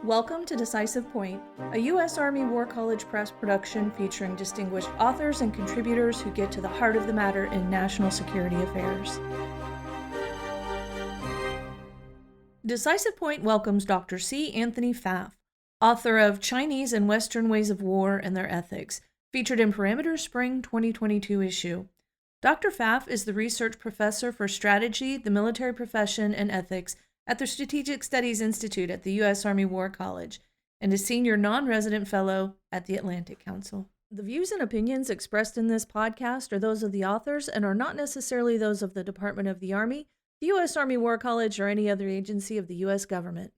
Welcome to Decisive Point, a U.S. Army War College Press production featuring distinguished authors and contributors who get to the heart of the matter in national security affairs. Decisive Point welcomes Dr. C. Anthony Pfaff, author of Chinese and Western Ways of War and Their Ethics, featured in Parameter's Spring 2022 issue. Dr. Pfaff is the research professor for strategy, the military profession, and ethics at the Strategic Studies Institute at the U.S. Army War College, and a senior non-resident fellow at the Atlantic Council. The views and opinions expressed in this podcast are those of the authors and are not necessarily those of the Department of the Army, the U.S. Army War College, or any other agency of the U.S. government.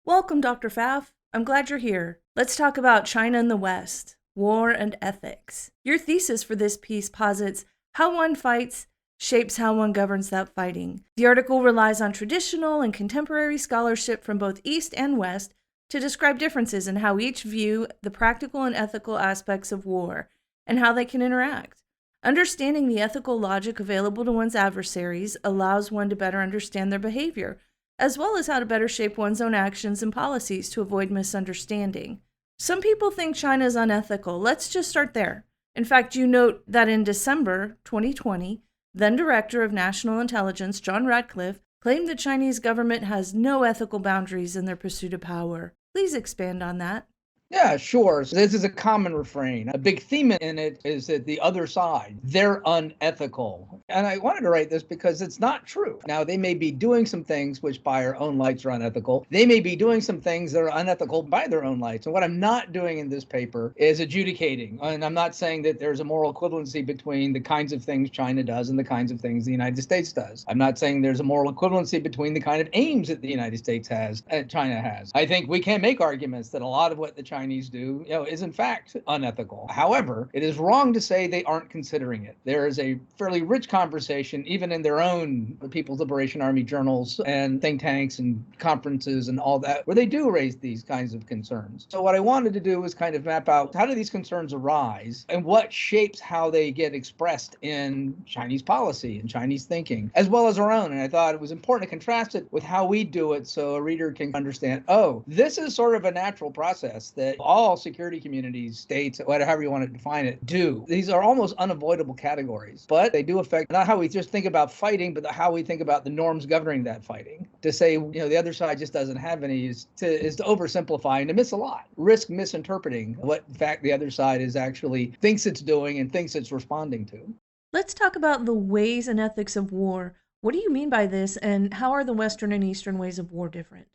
Welcome, Dr. Pfaff. I'm glad you're here. Let's talk about China and the West, war and ethics. Your thesis for this piece posits how one fights shapes how one governs that fighting. The article relies on traditional and contemporary scholarship from both East and West to describe differences in how each view the practical and ethical aspects of war and how they can interact. Understanding the ethical logic available to one's adversaries allows one to better understand their behavior, as well as how to better shape one's own actions and policies to avoid misunderstanding. Some people think China is unethical. Let's just start there. In fact, you note that in December 2020, then Director of National Intelligence John Ratcliffe claimed the Chinese government has no ethical boundaries in their pursuit of power. Please expand on that. Yeah, sure. So this is a common refrain. A big theme in it is that the other side, they're unethical. And I wanted to write this because it's not true. Now, they may be doing some things which by our own lights are unethical. They may be doing some things that are unethical by their own lights. And what I'm not doing in this paper is adjudicating. And I'm not saying that there's a moral equivalency between the kinds of things China does and the kinds of things the United States does. I'm not saying there's a moral equivalency between the kind of aims that the United States has and China has. I think we can make arguments that a lot of what the Chinese do, is in fact unethical. However, it is wrong to say they aren't considering it. There is a fairly rich conversation, even in their own People's Liberation Army journals and think tanks and conferences and all that, where they do raise these kinds of concerns. So what I wanted to do was kind of map out how do these concerns arise and what shapes how they get expressed in Chinese policy and Chinese thinking, as well as our own. And I thought it was important to contrast it with how we do it so a reader can understand, oh, this is sort of a natural process that all security communities, states, whatever you want to define it, do. These are almost unavoidable categories, but they do affect not how we just think about fighting, but how we think about the norms governing that fighting. To say, the other side just doesn't have any is to oversimplify and to miss a lot. Risk misinterpreting what, in fact, the other side is actually thinks it's doing and thinks it's responding to. Let's talk about the ways and ethics of war. What do you mean by this, and how are the Western and Eastern ways of war different?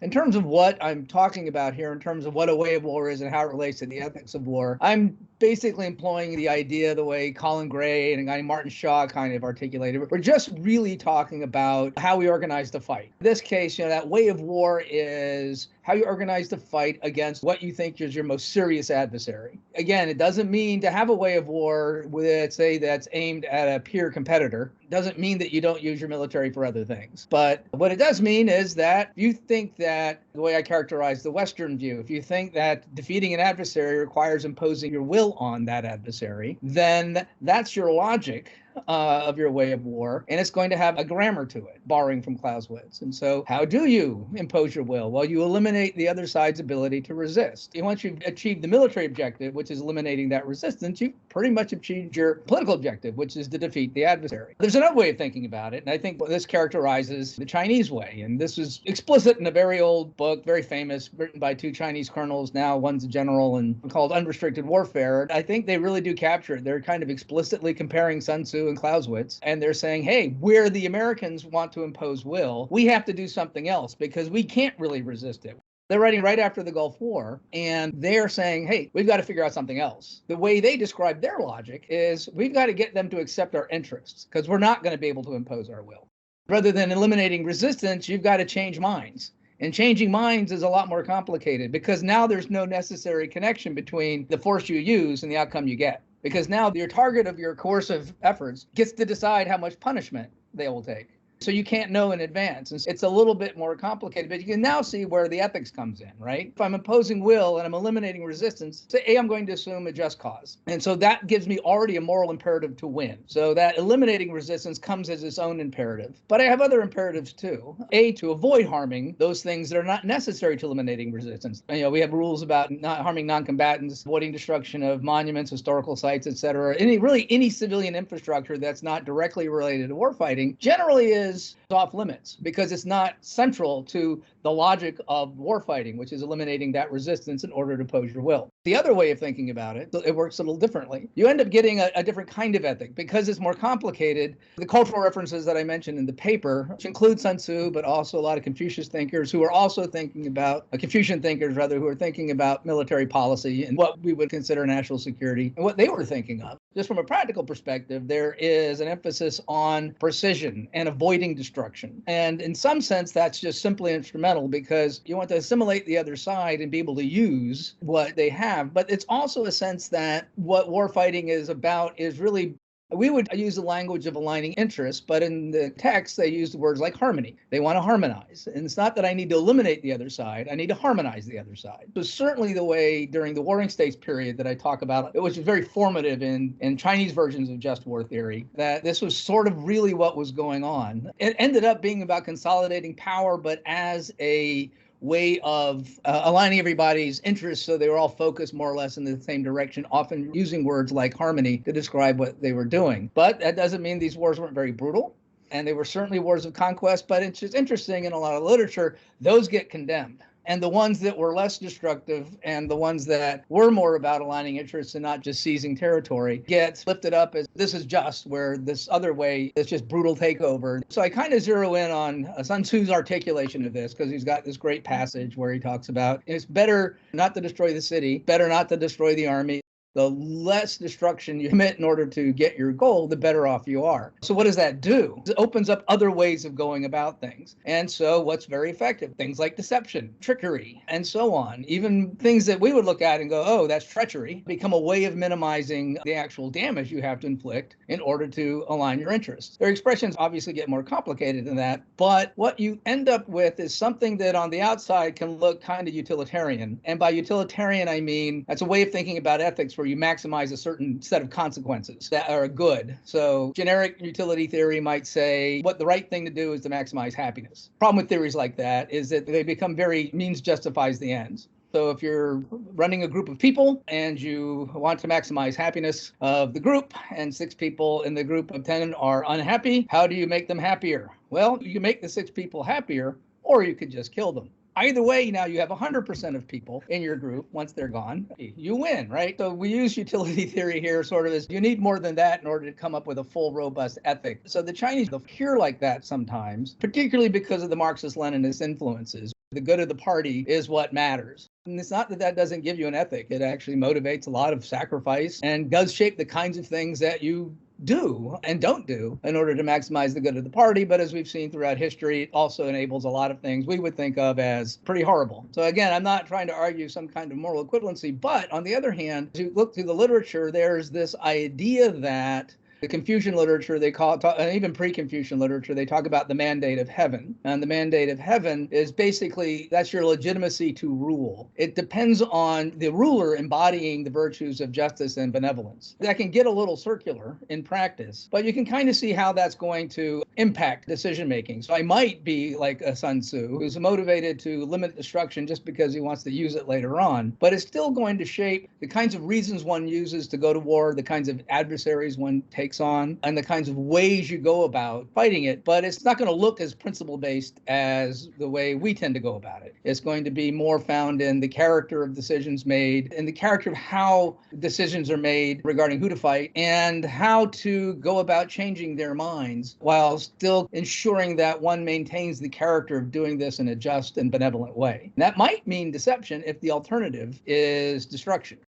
In terms of what I'm talking about here, in terms of what a way of war is and how it relates to the ethics of war, I'm basically employing the idea the way Colin Gray and a guy named Martin Shaw kind of articulated. We're just really talking about how we organize the fight. In this case, that way of war is how you organize the fight against what you think is your most serious adversary. Again, it doesn't mean to have a way of war with, say, that's aimed at a peer competitor. It doesn't mean that you don't use your military for other things. But what it does mean is that you think that, the way I characterize the Western view, if you think that defeating an adversary requires imposing your will on that adversary, then that's your logic of your way of war, and it's going to have a grammar to it, borrowing from Clausewitz. And so how do you impose your will? Well, you eliminate the other side's ability to resist. And once you've achieved the military objective, which is eliminating that resistance, you've pretty much achieved your political objective, which is to defeat the adversary. There's another way of thinking about it, and I think this characterizes the Chinese way. And this is explicit in a very old book, very famous, written by two Chinese colonels. Now one's a general and called Unrestricted Warfare. I think they really do capture it. They're kind of explicitly comparing Sun Tzu and Clausewitz, and they're saying, hey, where the Americans want to impose will, we have to do something else because we can't really resist it. They're writing right after the Gulf War, and they're saying, hey, we've got to figure out something else. The way they describe their logic is we've got to get them to accept our interests because we're not going to be able to impose our will. Rather than eliminating resistance, you've got to change minds. And changing minds is a lot more complicated because now there's no necessary connection between the force you use and the outcome you get. Because now your target of your coercive efforts gets to decide how much punishment they will take. So you can't know in advance. And it's a little bit more complicated, but you can now see where the ethics comes in, right? If I'm imposing will and I'm eliminating resistance, say I'm going to assume a just cause. And so that gives me already a moral imperative to win. So that eliminating resistance comes as its own imperative. But I have other imperatives too. A, to avoid harming those things that are not necessary to eliminating resistance. We have rules about not harming non-combatants, avoiding destruction of monuments, historical sites, etc. Any civilian infrastructure that's not directly related to warfighting generally is off limits because it's not central to the logic of warfighting, which is eliminating that resistance in order to oppose your will. The other way of thinking about it, it works a little differently. You end up getting a different kind of ethic because it's more complicated. The cultural references that I mentioned in the paper, which include Sun Tzu, but also a lot of Confucius thinkers who are also thinking about, Confucian thinkers rather, who are thinking about military policy and what we would consider national security and what they were thinking of. Just from a practical perspective, there is an emphasis on precision and avoiding destruction. And in some sense, that's just simply instrumental because you want to assimilate the other side and be able to use what they have. But it's also a sense that what warfighting is about is really, we would use the language of aligning interests, but in the text, they use the words like harmony. They want to harmonize. And it's not that I need to eliminate the other side. I need to harmonize the other side. So certainly the way during the Warring States period that I talk about, it was very formative in Chinese versions of just war theory, that this was sort of really what was going on. It ended up being about consolidating power, but as a way of aligning everybody's interests so they were all focused more or less in the same direction, often using words like harmony to describe what they were doing. But that doesn't mean these wars weren't very brutal. And they were certainly wars of conquest, but it's just interesting in a lot of literature, those get condemned. And the ones that were less destructive and the ones that were more about aligning interests and not just seizing territory get lifted up as this is just, where this other way is just brutal takeover. So I kind of zero in on Sun Tzu's articulation of this because he's got this great passage where he talks about it's better not to destroy the city, better not to destroy the army. The less destruction you commit in order to get your goal, the better off you are. So what does that do? It opens up other ways of going about things. And so what's very effective? Things like deception, trickery, and so on. Even things that we would look at and go, oh, that's treachery, become a way of minimizing the actual damage you have to inflict in order to align your interests. Their expressions obviously get more complicated than that, but what you end up with is something that on the outside can look kind of utilitarian. And by utilitarian, I mean that's a way of thinking about ethics where you maximize a certain set of consequences that are good. So generic utility theory might say what the right thing to do is to maximize happiness. Problem with theories like that is that they become very means justifies the ends. So if you're running a group of people and you want to maximize happiness of the group and 6 people in the group of 10 are unhappy, how do you make them happier? Well, you can make the 6 people happier, or you could just kill them. Either way, now you have 100% of people in your group. Once they're gone, you win, right? So we use utility theory here sort of as you need more than that in order to come up with a full, robust ethic. So the Chinese appear like that sometimes, particularly because of the Marxist-Leninist influences. The good of the party is what matters. And it's not that that doesn't give you an ethic. It actually motivates a lot of sacrifice and does shape the kinds of things that you do and don't do in order to maximize the good of the party. But as we've seen throughout history, it also enables a lot of things we would think of as pretty horrible. So again, I'm not trying to argue some kind of moral equivalency, but on the other hand, as you look through the literature, there's this idea that the Confucian literature, they call it, and even pre-Confucian literature, they talk about the mandate of heaven. And the mandate of heaven is basically, that's your legitimacy to rule. It depends on the ruler embodying the virtues of justice and benevolence. That can get a little circular in practice, but you can kind of see how that's going to impact decision-making. So I might be like a Sun Tzu, who's motivated to limit destruction just because he wants to use it later on, but it's still going to shape the kinds of reasons one uses to go to war, the kinds of adversaries one takes on, and the kinds of ways you go about fighting it. But it's not going to look as principle-based as the way we tend to go about it. It's going to be more found in the character of decisions made, in the character of how decisions are made regarding who to fight, and how to go about changing their minds while still ensuring that one maintains the character of doing this in a just and benevolent way. And that might mean deception if the alternative is destruction.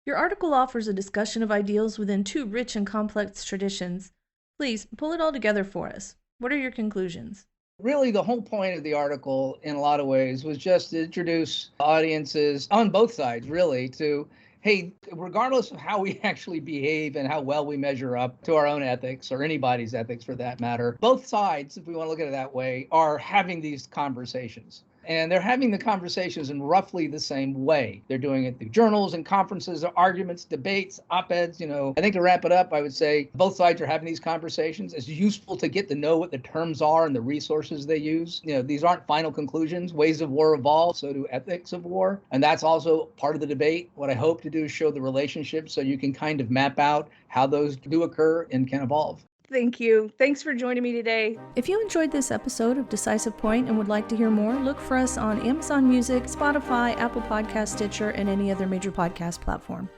Your article offers a discussion of ideals within 2 rich and complex traditions. Please pull it all together for us. What are your conclusions? Really, the whole point of the article, in a lot of ways, was just to introduce audiences on both sides, really, to hey, regardless of how we actually behave and how well we measure up to our own ethics or anybody's ethics for that matter, both sides, if we want to look at it that way, are having these conversations. And they're having the conversations in roughly the same way. They're doing it through journals and conferences, arguments, debates, op-eds. I think to wrap it up, I would say both sides are having these conversations. It's useful to get to know what the terms are and the resources they use. These aren't final conclusions. Ways of war evolve, so do ethics of war. And that's also part of the debate. What I hope to do is show the relationships so you can kind of map out how those do occur and can evolve. Thank you. Thanks for joining me today. If you enjoyed this episode of Decisive Point and would like to hear more, look for us on Amazon Music, Spotify, Apple Podcast, Stitcher, and any other major podcast platform.